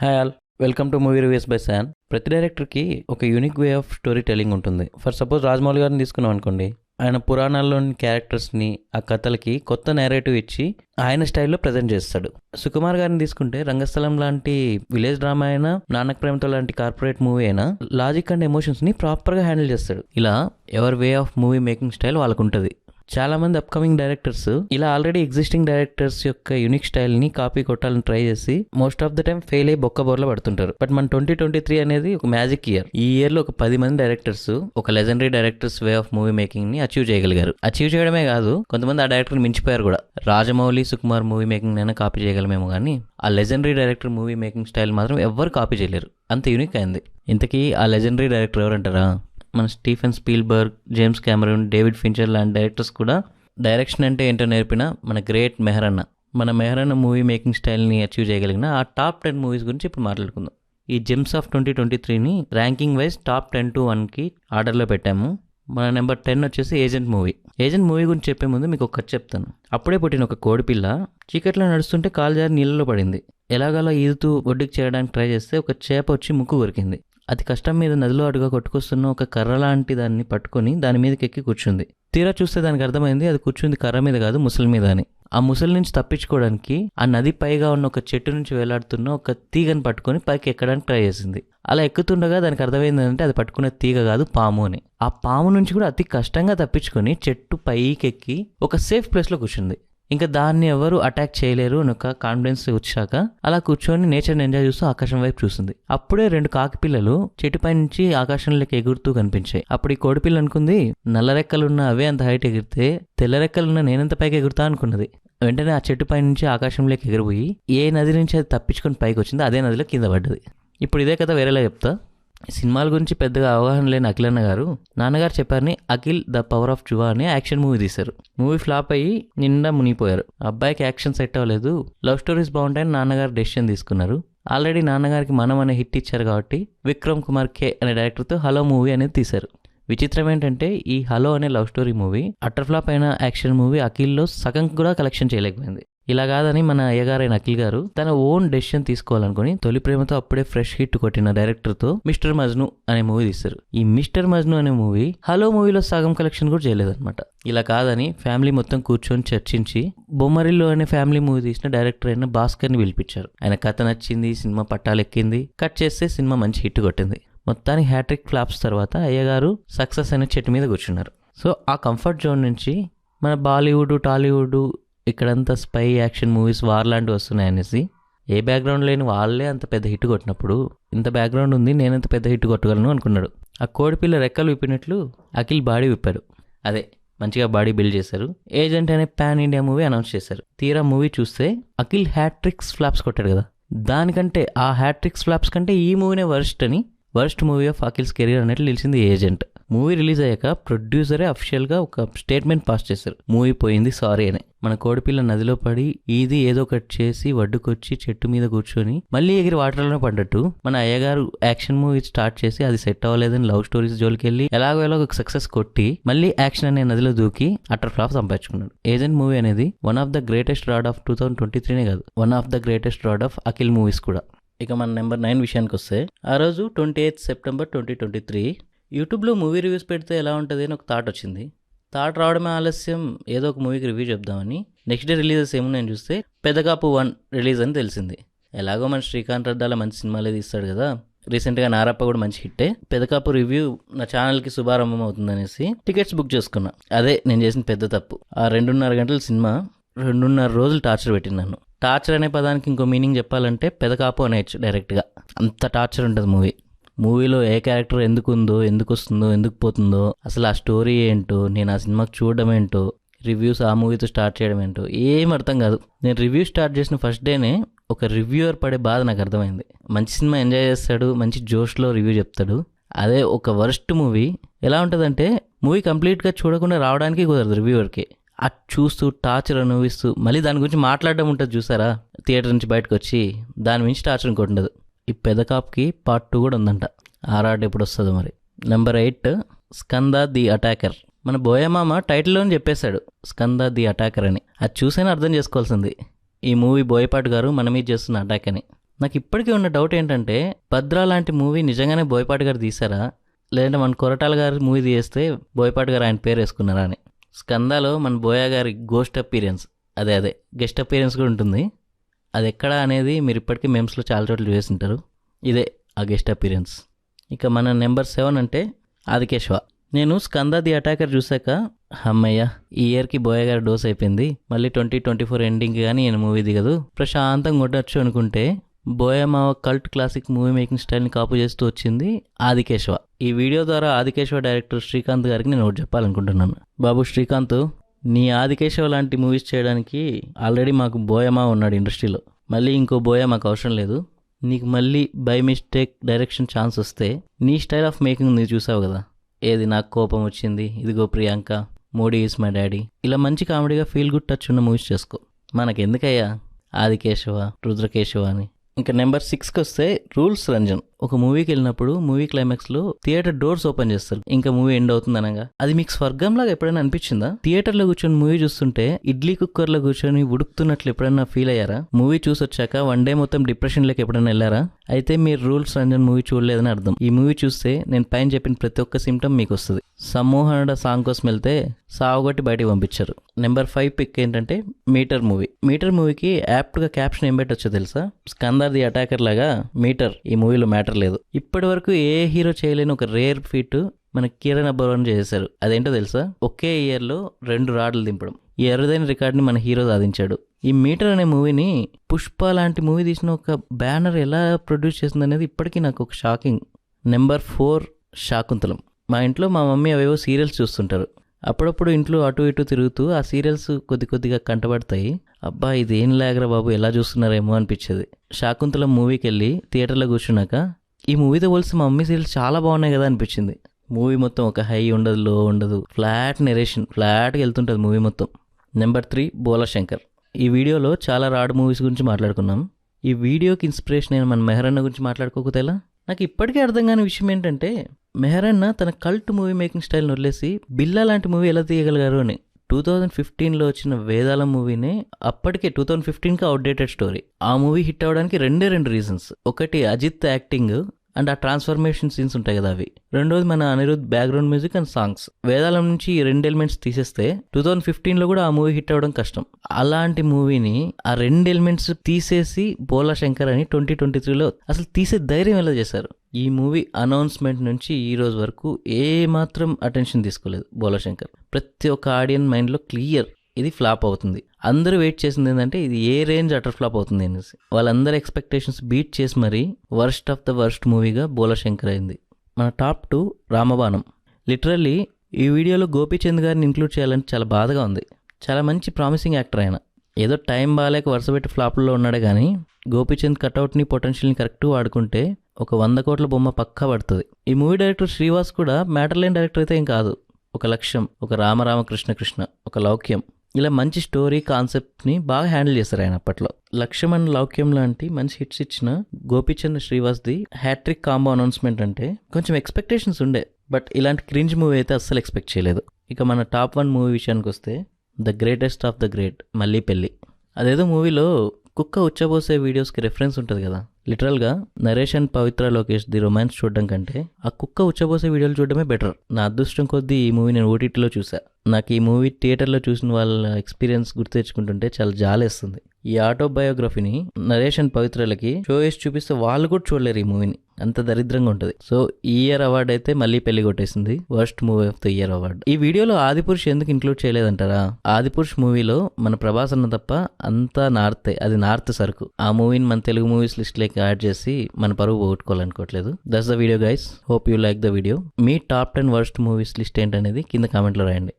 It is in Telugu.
Hi all, welcome to movie reviews by San. ప్రతి డైరెక్టర్కి ఒక unique way of story telling ఉంటుంది. ఫర్ సపోజ్ రాజమౌళి గారిని తీసుకున్నాం అనుకోండి, ఆయన పురాణాల్లోని క్యారెక్టర్స్ని ఆ కథలకి కొత్త నేరేటివ్ ఇచ్చి ఆయన స్టైల్లో ప్రజెంట్ చేస్తాడు. సుకుమార్ గారిని తీసుకుంటే రంగస్థలం లాంటి విలేజ్ డ్రామా అయినా, నానక్ ప్రేమతో లాంటి కార్పొరేట్ మూవీ అయినా లాజిక్ అండ్ ఎమోషన్స్ని ప్రాపర్గా హ్యాండిల్ చేస్తాడు. ఇలా ఎవరి way of movie making style వాళ్ళకు ఉంటుంది. చాలా మంది అప్కమింగ్ డైరెక్టర్స్ ఇలా ఆల్రెడీ ఎగ్జిస్టింగ్ డైరెక్టర్స్ యొక్క యూనిక్ స్టైల్ ని కాపీ కొట్టాలని ట్రై చేసి most of the time fail అయ్యి బొక్క బోర్లో పడుతుంటారు. బట్ మన 2023 అనేది ఒక మ్యాజిక్ ఇయర్. ఈ ఇయర్ లో ఒక 10 మంది డైరెక్టర్స్ ఒక legendary directors way of movie making ని అచీవ్ చేయగలిగారు. అచీవ్ చేయడమే కాదు, కొంతమంది ఆ డైరెక్టర్ మించిపోయారు కూడా. రాజమౌళి, సుకుమార్ మూవీ మేకింగ్ అయినా కాపీ చేయగలమేమో కానీ ఆ legendary director movie making style మాత్రం ఎవ్వరు కాపీ చేయలేరు. అంత యూనిక్ అయింది. ఇంతకీ ఆ లెజెండరీ డైరెక్టర్ ఎవరంటారా? మన Steven Spielberg, James Cameron, David Fincher లాంటి డైరెక్టర్స్ కూడా డైరెక్షన్ అంటే ఏంటో నేర్పిన మన గ్రేట్ మెహరన్న. మన మెహరన్న మూవీ మేకింగ్ స్టైల్ని అచీవ్ చేయగలిగిన ఆ టాప్ 10 మూవీస్ గురించి ఇప్పుడు మాట్లాడుకుందాం. ఈ జెమ్స్ ఆఫ్ 2023ని ర్యాంకింగ్ వైజ్ టాప్ 10 to 1కి ఆర్డర్లో పెట్టాము. మన నెంబర్ 10 వచ్చేసి ఏజెంట్ మూవీ. ఏజెంట్ మూవీ గురించి చెప్పే ముందు మీకు ఒక కథ చెప్తాను. అప్పుడే పుట్టిన ఒక కోడిపిల్ల చీకట్లో నడుస్తుంటే కాలు జారి నీళ్ళలో పడింది. ఎలాగలా ఈదుతూ ఒడ్డుకి చేయడానికి ట్రై చేస్తే ఒక చేప వచ్చి ముక్కు కొరికింది. అతి కష్టం మీద నదిలో అడుగా కొట్టుకొస్తున్న ఒక కర్ర లాంటి దాన్ని పట్టుకొని దాని మీదకి ఎక్కి కూర్చుంది. తీరా చూస్తే దానికి అర్థమైంది అది కూర్చుంది కర్ర మీద కాదు, ముసలి మీద అని. ఆ ముసలి నుంచి తప్పించుకోవడానికి ఆ నది పైగా ఉన్న ఒక చెట్టు నుంచి వేలాడుతున్న ఒక తీగని పట్టుకొని పైకి ఎక్కడానికి ట్రై చేసింది. అలా ఎక్కుతుండగా దానికి అర్థమైంది అంటే అది పట్టుకునే తీగ కాదు, పాము అని. ఆ పాము నుంచి కూడా అతి కష్టంగా తప్పించుకొని చెట్టు పైకి ఎక్కి ఒక సేఫ్ ప్లేస్లో కూర్చుంది. ఇంకా దాన్ని ఎవరు అటాక్ చేయలేరు అని ఒక కాన్ఫిడెన్స్ వచ్చాక అలా కూర్చొని నేచర్ని ఎంజాయ్ చేస్తూ ఆకాశం వైపు చూసింది. అప్పుడే 2 కాకి పిల్లలు చెట్టుపై నుంచి ఆకాశంలోకి ఎగురుతూ కనిపించాయి. అప్పుడు ఈ కోడిపిల్ల అనుకుంది, నల్ల రెక్కలున్న అవే అంత హైట్ ఎగిరితే తెల్ల రెక్కలున్న నేనెంత పైకి ఎగురుతా అనుకున్నది. వెంటనే ఆ చెట్టుపై నుంచి ఆకాశంలోకి ఎగిరిపోయి ఏ నది నుంచి అది తప్పించుకొని పైకి వచ్చిందో అదే నదిలో కింద పడ్డది. ఇప్పుడు ఇదే కథ వేరేలా చెప్తా. సినిమాల గురించి పెద్దగా అవగాహన లేని అఖిలన్న గారు నాన్నగారు చెప్పారని Akhil the power of Jua అనే యాక్షన్ మూవీ తీశారు. మూవీ ఫ్లాప్ అయ్యి నిండా మునిగిపోయారు. అబ్బాయికి యాక్షన్ సెట్ అవ్వలేదు, లవ్ స్టోరీస్ బాగుంటాయని నాన్నగారు డెసిషన్ తీసుకున్నారు. ఆల్రెడీ నాన్నగారికి మనం అనే హిట్ ఇచ్చారు కాబట్టి విక్రమ్ కుమార్ కే అనే డైరెక్టర్తో హలో మూవీ అనేది తీశారు. విచిత్రం ఏంటంటే ఈ హలో అనే love story movie utter flop అయిన యాక్షన్ మూవీ అఖిల్లో సగం కూడా కలెక్షన్ చేయలేకపోయింది. ఇలా కాదని మన అయ్యగారైన అఖిల్ గారు తన ఓన్ డెసిషన్ తీసుకోవాలనుకుని తొలి ప్రేమతో అప్పుడే ఫ్రెష్ హిట్ కొట్టిన డైరెక్టర్తో మిస్టర్ మజ్ను అనే మూవీ తీశారు. ఈ మిస్టర్ మజ్ను అనే మూవీ హలో మూవీలో సగం కలెక్షన్ కూడా చేయలేదన్నమాట. ఇలా కాదని ఫ్యామిలీ మొత్తం కూర్చొని చర్చించి బొమ్మరిల్లు అనే ఫ్యామిలీ మూవీ తీసిన డైరెక్టర్ అయిన భాస్కర్ని పిలిపించారు. ఆయన కథ నచ్చింది, సినిమా పట్టాలెక్కింది, కట్ చేస్తే సినిమా మంచి హిట్ కొట్టింది. మొత్తానికి హ్యాట్రిక్ ఫ్లాప్స్ తర్వాత అయ్యగారు సక్సెస్ అనే చెట్టు మీద కూర్చున్నారు. సో ఆ కంఫర్ట్ జోన్ నుంచి మన బాలీవుడ్, టాలీవుడ్ ఇక్కడంతా స్పై యాక్షన్ మూవీస్ వార్ లాంటివి వస్తున్నాయి అనేసి ఏ బ్యాక్గ్రౌండ్ లేని వాళ్ళే అంత పెద్ద హిట్ కొట్టినప్పుడు ఇంత బ్యాక్గ్రౌండ్ ఉంది, నేనంత పెద్ద హిట్ కొట్టగలను అనుకున్నాడు. ఆ కోడిపిల్ల రెక్కలు విప్పినట్లు అఖిల్ బాడీ విప్పాడు. అదే మంచిగా బాడీ బిల్డ్ చేశారు. ఏజెంట్ అనే పాన్ ఇండియా మూవీ అనౌన్స్ చేశారు. తీరా మూవీ చూస్తే అఖిల్ హ్యాట్రిక్స్ ఫ్లాప్స్ కొట్టాడు కదా, దానికంటే ఆ హ్యాట్రిక్స్ ఫ్లాప్స్ కంటే ఈ మూవీనే worst movie of Akhil's career అన్నట్లు నిలిచింది ఏజెంట్. మూవీ రిలీజ్ అయ్యాక ప్రొడ్యూసరే అఫిషియల్గా ఒక స్టేట్మెంట్ పాస్ చేశారు, మూవీ పోయింది సారీ అని. మన కోడిపిల్ల నదిలో పడి ఇది ఏదో ఒకటి చేసి వడ్డుకొచ్చి చెట్టు మీద కూర్చొని మళ్ళీ ఎగిరి వాటర్లోనే పడ్డట్టు మన అయ్యగారు యాక్షన్ మూవీ స్టార్ట్ చేసి అది సెట్ అవ్వలేదని లవ్ స్టోరీస్ జోలికి వెళ్ళి ఎలాగో సక్సెస్ కొట్టి మళ్ళీ యాక్షన్ అనే నదిలో దూకి అటర్ ఫ్లాప్ సంపాదించుకున్నాడు. ఏజెంట్ మూవీ అనేది one of the greatest rod of 2023 కాదు, one of the greatest rod of Akhil movies కూడా. ఇక మన నెంబర్ 9 విషయానికి వస్తే, ఆ రోజు 28 సెప్టెంబర్ 2023 యూట్యూబ్లో మూవీ రివ్యూస్ పెడితే ఎలా ఉంటుంది అని ఒక థాట్ వచ్చింది. థాట్ రావడమే ఆలస్యం, ఏదో ఒక మూవీకి రివ్యూ చెప్దామని నెక్స్ట్ డే రిలీజెస్ ఏమో నేను చూస్తే పెదకాపు 1 రిలీజ్ అని తెలిసింది. ఎలాగో మన శ్రీకాంత్ రడ్డాల మంచి సినిమాలే తీస్తాడు కదా, రీసెంట్గా నారప్ప కూడా మంచి హిట్టే. పెదకాపు రివ్యూ నా ఛానల్కి శుభారంభం అవుతుందనేసి టికెట్స్ బుక్ చేసుకున్నా. అదే నేను చేసిన పెద్ద తప్పు. ఆ 2.5 గంటల సినిమా 2.5 రోజులు టార్చర్ పెట్టినాను. టార్చర్ అనే పదానికి ఇంకో మీనింగ్ చెప్పాలంటే పెదకాపు అనేయచ్చు డైరెక్ట్గా. అంత టార్చర్ ఉంటుంది మూవీలో ఏ క్యారెక్టర్ ఎందుకు ఉందో, ఎందుకు వస్తుందో, ఎందుకు పోతుందో, అసలు ఆ స్టోరీ ఏంటో, నేను ఆ సినిమాకి చూడడం ఏంటో, రివ్యూస్ ఆ మూవీతో స్టార్ట్ చేయడం ఏంటో ఏం అర్థం కాదు. నేను రివ్యూ స్టార్ట్ చేసిన ఫస్ట్ డేనే ఒక రివ్యూవర్ పడే బాధ నాకు అర్థమైంది. మంచి సినిమా ఎంజాయ్ చేస్తాడు, మంచి జోష్లో రివ్యూ చెప్తాడు. అదే ఒక వర్స్ట్ మూవీ ఎలా ఉంటుందంటే మూవీ కంప్లీట్గా చూడకుండా రావడానికి కుదరదు రివ్యూవర్కి. అది చూస్తూ టార్చర్ అనుభవిస్తూ మళ్ళీ దాని గురించి మాట్లాడడం ఉంటుంది చూసారా, థియేటర్ నుంచి బయటకు వచ్చి దాని మించి టార్చర్ ఇంకోటి ఉండదు. ఈ పెదకాప్కి పార్ట్ 2 కూడా ఉందంట. ఆర్ఆర్ ఎప్పుడు వస్తుందో మరి. Number 8 Skanda the attacker. మన బోయమామ టైటిల్లోనే చెప్పేశాడు స్కంద ది అటాకర్ అని. అది చూసైనా అర్థం చేసుకోవాల్సింది ఈ మూవీ బోయపాటి గారు మన మీద చేస్తున్న అటాక్ అని. నాకు ఇప్పటికీ ఉన్న డౌట్ ఏంటంటే భద్రా లాంటి మూవీ నిజంగానే బోయపాటి గారు తీశారా, లేదంటే మన కొరటాల గారి మూవీ తీస్తే బోయపాటి గారు ఆయన పేరు వేసుకున్నారా అని. స్కందాలో మన బోయా గారి గోస్ట్ అపీరియన్స్, అదే గెస్ట్ అపీరియన్స్ కూడా ఉంటుంది. అది ఎక్కడ అనేది మీరు ఇప్పటికీ మెమ్స్లో చాలా చోట్ల చూస్తుంటారు. ఇదే ఆ గెస్ట్ అపీరియన్స్. ఇక మన నెంబర్ 7 అంటే ఆదికేశవ. నేను స్కంద ది అటాకర్ చూశాక అమ్మయ్య ఈ ఇయర్కి బోయా గారి డోస్ అయిపోయింది, మళ్ళీ 2024 ఎండింగ్ కానీ ఈయన మూవీ దిగదు, ప్రశాంతంగా కొట్టచ్చు అనుకుంటే బోయమా కల్ట్ క్లాసిక్ మూవీ మేకింగ్ స్టైల్ని కాపు చేస్తూ వచ్చింది ఆదికేశవ. ఈ వీడియో ద్వారా ఆదికేశవ డైరెక్టర్ శ్రీకాంత్ గారికి నేను ఒకటి చెప్పాలనుకుంటున్నాను. బాబు శ్రీకాంత్, నీ ఆదికేశవ లాంటి మూవీస్ చేయడానికి ఆల్రెడీ మాకు బోయమా ఉన్నాడు ఇండస్ట్రీలో, మళ్ళీ ఇంకో బోయా మాకు అవసరం లేదు. నీకు మళ్ళీ బై మిస్టేక్ డైరెక్షన్ ఛాన్స్ వస్తే నీ స్టైల్ ఆఫ్ మేకింగ్ నీకు చూసావు కదా, ఏది నాకు కోపం వచ్చింది, ఇదిగో Priyanka, Modi is my daddy, ఇలా మంచి కామెడీగా ఫీల్ గుడ్ టచ్ ఉన్న మూవీస్ చేసుకో. మనకెందుకయ్యా ఆదికేశవ రుద్రకేశవ అని. ఇంకా నెంబర్ 6కి వస్తే రూల్స్ రంజన్. ఒక మూవీకి వెళ్ళినప్పుడు మూవీ క్లైమాక్స్లో థియేటర్ డోర్స్ ఓపెన్ చేస్తారు, ఇంకా మూవీ ఎండ్ అవుతుంది అనగా. అది మీకు స్వర్గంలాగా ఎప్పుడైనా అనిపించిందా? థియేటర్లో కూర్చొని మూవీ చూస్తుంటే ఇడ్లీ కుక్కర్లో కూర్చొని ఉడుకుతున్నట్లు ఎప్పుడైనా ఫీల్ అయ్యారా? మూవీ చూసి వచ్చాక వన్ డే మొత్తం డిప్రెషన్లోకి ఎప్పుడైనా వెళ్ళారా? అయితే మీరు రూల్స్ రంజన్ మూవీ చూడలేదని అర్థం. ఈ మూవీ చూస్తే నేను పైన చెప్పిన ప్రతి ఒక్క సిమ్టమ్ మీకు వస్తుంది. సమ్మోహనుడ సాంగ్ కోసం వెళ్తే సావుగొట్టి బయటికి పంపించారు. నెంబర్ 5 పిక్ ఏంటంటే మీటర్ మూవీ. మీటర్ మూవీకి యాప్ట్గా క్యాప్షన్ ఏం పెట్టొచ్చో తెలుసా? స్కందర్ ది అటాకర్ లాగా మీటర్ ఈ మూవీలో మ్యాటర్ లేదు. ఇప్పటి వరకు ఏ హీరో చేయలేని ఒక రేర్ ఫీట్ మన కిరణ్ అబ్బవరం చేశారు. అదేంటో తెలుసా? ఒకే ఇయర్లో 2 రాడ్లు దింపడం. ఈ అరుదైన రికార్డ్ని మన హీరో సాధించాడు. ఈ మీటర్ అనే మూవీని పుష్ప లాంటి మూవీ తీసిన ఒక బ్యానర్ ఎలా ప్రొడ్యూస్ చేసింది అనేది ఇప్పటికీ నాకు ఒక షాకింగ్. నెంబర్ 4 శాకుంతలం. మా ఇంట్లో మా మమ్మీ అవేవో సీరియల్స్ చూస్తుంటారు. అప్పుడప్పుడు ఇంట్లో అటు ఇటు తిరుగుతూ ఆ సీరియల్స్ కొద్దిగా కంటపడతాయి. అబ్బా ఇదేం లేగరా బాబు, ఎలా చూస్తున్నారేమో అనిపించేది. శాకుంతలం మూవీకి వెళ్ళి థియేటర్లో కూర్చున్నాక ఈ మూవీతో పోలిసి మా మమ్మీ సీరియల్స్ చాలా బాగున్నాయి కదా అనిపించింది. మూవీ మొత్తం ఒక హై ఉండదు, లో ఉండదు, ఫ్లాట్ నెరేషన్, ఫ్లాట్గా వెళ్తుంటుంది మూవీ మొత్తం. నెంబర్ 3 బోలాశంకర్. ఈ వీడియోలో చాలా రాడ్ మూవీస్ గురించి మాట్లాడుకున్నాం. ఈ వీడియోకి ఇన్స్పిరేషన్ అయిన మన మెహరన్న గురించి మాట్లాడుకోకపోతే ఎలా? నాకు ఇప్పటికీ అర్థం కాని విషయం ఏంటంటే మెహరన్న తన కల్ట్ మూవీ మేకింగ్ స్టైల్ని వదిలేసి బిల్లా లాంటి మూవీ ఎలా తీయగలిగారు అని. 2015లో వచ్చిన వేదాలం మూవీనే అప్పటికే 2015కి అవుట్డేటెడ్ స్టోరీ. ఆ మూవీ హిట్ అవ్వడానికి 2 రీజన్స్. ఒకటి అజిత్ యాక్టింగ్ అండ్ ఆ ట్రాన్స్ఫర్మేషన్ సీన్స్ ఉంటాయి కదా అవి. రెండోది మన Anirudh background music and songs. Vedalam నుంచి ఈ 2 ఎలిమెంట్స్ తీసేస్తే 2015లో కూడా ఆ మూవీ హిట్ అవ్వడం కష్టం. అలాంటి మూవీని ఆ 2 ఎలిమెంట్స్ తీసేసి బోలాశంకర్ అని 2023లో అసలు తీసే ధైర్యం ఎలా చేశారు? ఈ మూవీ అనౌన్స్మెంట్ నుంచి ఈ రోజు వరకు ఏ మాత్రం అటెన్షన్ తీసుకోలేదు బోలాశంకర్. ప్రతి ఒక్క ఆడియన్స్ మైండ్లో క్లియర్ ఇది ఫ్లాప్ అవుతుంది. అందరూ వెయిట్ చేసింది ఏంటంటే ఇది ఏ రేంజ్ అటర్ ఫ్లాప్ అవుతుంది అనేసి. వాళ్ళందరి ఎక్స్పెక్టేషన్స్ బీట్ చేసి మరీ వర్స్ట్ ఆఫ్ ద వర్స్ట్ మూవీగా బోలాశంకర్ అయింది. మన టాప్ 2 రామబాణం. లిటరల్లీ ఈ వీడియోలో గోపీచంద్ గారిని ఇంక్లూడ్ చేయాలని చాలా బాధగా ఉంది. చాలా మంచి ప్రామిసింగ్ యాక్టర్ ఆయన. ఏదో టైం బాగాలేక వరుసపెట్టి ఫ్లాప్లో ఉన్నాడే కానీ గోపీచంద్ కట్అవుట్ని పొటెన్షియల్ని కరెక్ట్గా వాడుకుంటే ఒక 100 కోట్ల బొమ్మ పక్కా పడుతుంది. ఈ మూవీ డైరెక్టర్ శ్రీవాస్ కూడా మ్యాటర్ లేని డైరెక్టర్ అయితే ఏం కాదు. ఒక లక్ష్యం, ఒక రామరామకృష్ణ కృష్ణ, ఒక లౌక్యం, ఇలా మంచి స్టోరీ కాన్సెప్ట్ని బాగా హ్యాండిల్ చేశారు ఆయన అప్పట్లో. లక్ష్యం అండ్ లౌక్యం లాంటి మంచి హిట్స్ ఇచ్చిన గోపీచంద్ శ్రీవాస్ది హ్యాట్రిక్ కాంబో అనౌన్స్మెంట్ అంటే కొంచెం ఎక్స్పెక్టేషన్స్ ఉండే, బట్ ఇలాంటి క్రింజ్ మూవీ అయితే అస్సలు ఎక్స్పెక్ట్ చేయలేదు. ఇక మన టాప్ 1 మూవీ విషయానికి వస్తే the greatest of the great మళ్ళీ పెళ్ళి. అదేదో మూవీలో కుక్క ఉచ్చబోసే వీడియోస్కి రెఫరెన్స్ ఉంటుంది కదా. లిటరల్గా Naresh and Pavitra Lokesh the romance చూడడం కంటే ఆ కుక్క ఉచ్చబోసే వీడియోలు చూడడమే బెటర్. నా అదృష్టం కొద్దీ ఈ మూవీ నేను ఓటీటీలో చూసా. నాకు ఈ మూవీ థియేటర్లో చూసిన వాళ్ళ ఎక్స్పీరియన్స్ గుర్తు తెచ్చుకుంటుంటే చాలా జాలేస్తుంది. ఈ ఆటోబయోగ్రఫీని నరేష్ అండ్ పవిత్రలకి షో వేసి చూపిస్తే వాళ్ళు కూడా చూడలేరు ఈ మూవీని, అంత దరిద్రంగా ఉంటుంది. సో ఈ ఇయర్ అవార్డు అయితే మళ్ళీ పెళ్లి కొట్టేసింది worst movie of the year award. ఈ వీడియోలో ఆదిపురుష్ ఎందుకు ఇంక్లూడ్ చేయలేదంటారా? ఆదిపురుష్ మూవీలో మన ప్రభాస్ అన్న తప్ప అంతా నార్తే, అది నార్త్ సరుకు. ఆ మూవీని మన తెలుగు మూవీస్ లిస్ట్ లోకి యాడ్ చేసి మన పరువు పోగొట్టుకోవాలనుకోవట్లేదు. That's the video guys. Hope you like the video. మీ టాప్ 10 వర్స్ట్ మూవీస్ లిస్ట్ ఏంటనేది కింద కామెంట్లో రాయండి.